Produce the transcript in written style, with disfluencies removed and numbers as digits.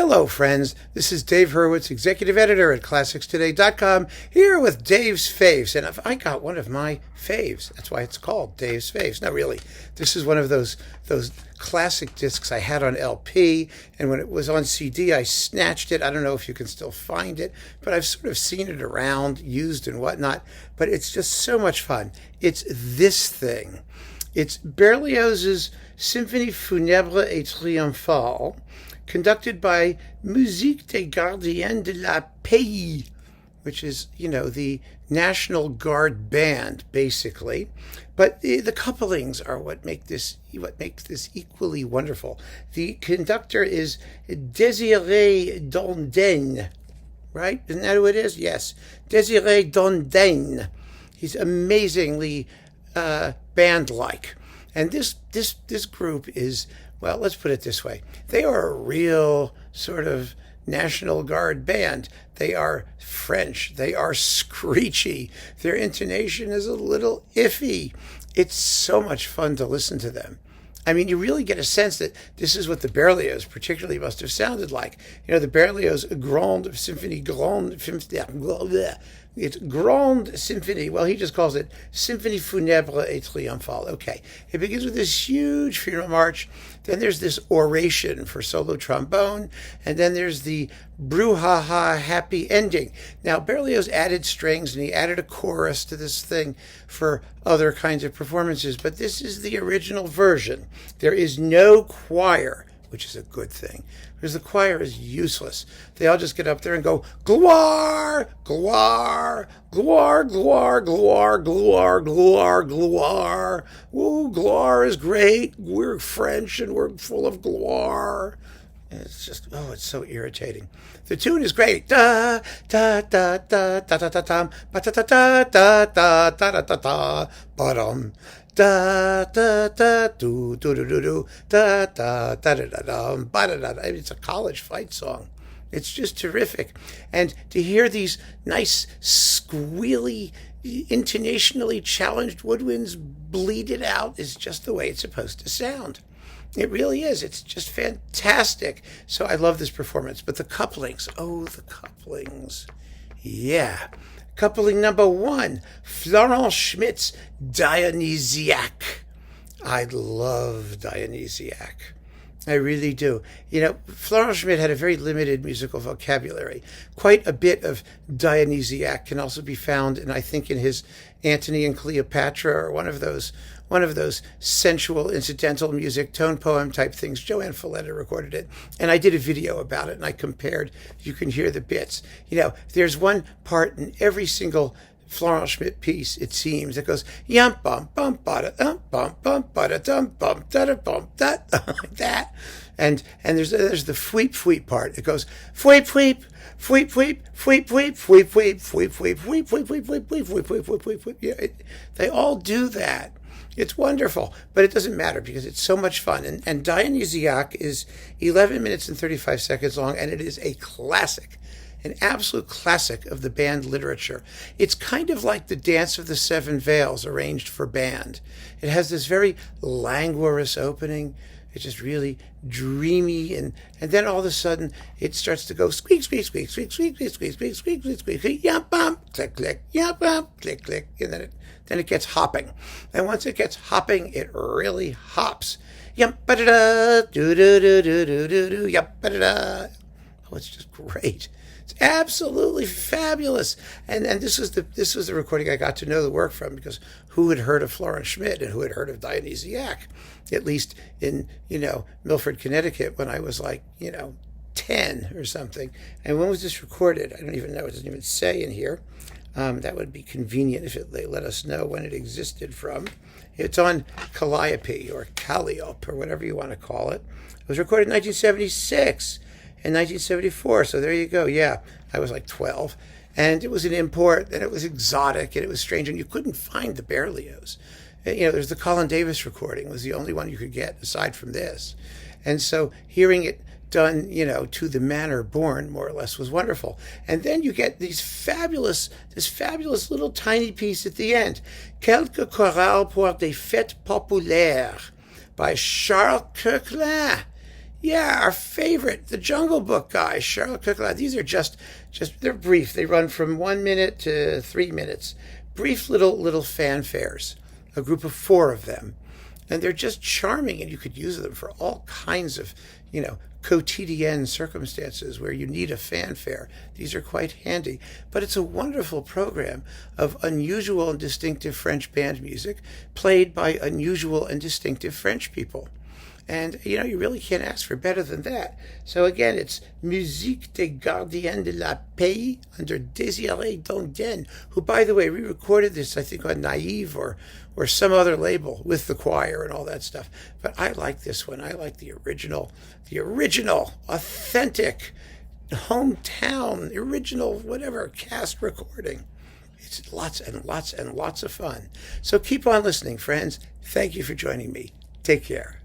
Hello, friends. This is Dave Hurwitz, executive editor at ClassicsToday.com, here with Dave's Faves. And I got one of my faves. That's why it's called Dave's Faves. Not really. This is one of those classic discs I had on LP, and when it was on CD, I snatched it. I don't know if you can still find it, but I've sort of seen it around, used and whatnot. But it's just so much fun. It's this thing. It's Berlioz's Symphonie funèbre et triomphale, conducted by Musique des Gardiens de la Paix, which is, the National Guard band, basically. But the couplings are what makes this equally wonderful. The conductor is Désiré Dondeyne, right? Isn't that who it is? Yes, Désiré Dondeyne. He's amazingly band-like. And this group is, well, let's put it this way. They are a real sort of National Guard band. They are French. They are screechy. Their intonation is a little iffy. It's so much fun to listen to them. I mean, you really get a sense that this is what the Berlioz particularly must have sounded like. The Berlioz Grande Symphonie, it's Grande Symphonie. Well, he just calls it Symphonie funèbre et triomphale. Okay. It begins with this huge funeral march. Then there's this oration for solo trombone. And then there's the brouhaha happy ending. Now, Berlioz added strings and he added a chorus to this thing for other kinds of performances. But this is the original version. There is no choir, which is a good thing, because the choir is useless. They all just get up there and go, gloire, gloire, gloire, gloire, gloire, gloire, gloire, gloire. Ooh, gloire is great. We're French and we're full of gloire. And it's just, it's so irritating. The tune is great. Da da da da da da da da ba da da da da da da da da bottom. Da da da do do do do do da da da da da da ba da da. It's a college fight song. It's just terrific, and to hear these nice squealy, intonationally challenged woodwinds bleed it out is just the way it's supposed to sound. It really is. It's just fantastic. So I love this performance. But the couplings, the couplings, yeah. Coupling number 1, Florent Schmitt's Dionysiaques. I love Dionysiaques. I really do. Florent Schmitt had a very limited musical vocabulary. Quite a bit of Dionysiaques can also be found, in his Antony and Cleopatra, or one of those sensual incidental music, tone poem type things. Joanne Folletta recorded it, and I did a video about it, and I compared. You can hear the bits. There's one part in every single Florent Schmitt piece, it seems, that goes yum bum bum ba da bum ba da dum bum da da bum da like that, and there's the fweep fweep part. It goes fweep fweep fweep fweep fweep fweep fweep fweep fweep fweep fweep fweep fweep fweep fweep fweep fweep fweep fweep. Yeah, they all do that. It's wonderful, but it doesn't matter because it's so much fun. And Dionysiaques is 11 minutes and 35 seconds long, and it is a classic. An absolute classic of the band literature. It's kind of like the Dance of the Seven Veils arranged for band. It has this very languorous opening. It's just really dreamy, and then all of a sudden it starts to go squeak, squeak, squeak, squeak, squeak, squeak, squeak, squeak, squeak, squeak, squeak, squeak, yum bump, click, click, yum bump, click, click, and then it gets hopping. And once it gets hopping, it really hops. Yum ba da da, do do do do do do do, yum ba da da. Oh, it's just great. It's absolutely fabulous. And this was the recording I got to know the work from, because who had heard of Florent Schmitt and who had heard of Dionysiaques? At least in, Milford, Connecticut, when I was like, 10 or something. And when was this recorded? I don't even know. It doesn't even say in here. That would be convenient if they let us know when it existed from. It's on Calliope or Calliope or whatever you want to call it. It was recorded in 1976. In 1974, so there you go. Yeah, I was like 12, and it was an import, and it was exotic, and it was strange, and you couldn't find the Berlioz. There's the Colin Davis recording was the only one you could get aside from this, and so hearing it done, to the manner born, more or less, was wonderful. And then you get this fabulous little tiny piece at the end, Quelques chorales pour des fêtes populaires, by Charles Koechlin. Yeah, our favorite, the Jungle Book guys, Charlotte Koechlin. These are just they're brief. They run from 1 minute to 3 minutes. Brief little fanfares. A group of 4 of them, and they're just charming. And you could use them for all kinds of, quotidian circumstances where you need a fanfare. These are quite handy. But it's a wonderful program of unusual and distinctive French band music played by unusual and distinctive French people. And, you really can't ask for better than that. So again, it's Musique des Gardiens de la Paix under Désiré Dondeyne, who, by the way, re-recorded this, I think, on Naïve or some other label with the choir and all that stuff. But I like this one. I like the original, authentic, hometown, original, whatever, cast recording. It's lots and lots and lots of fun. So keep on listening, friends. Thank you for joining me. Take care.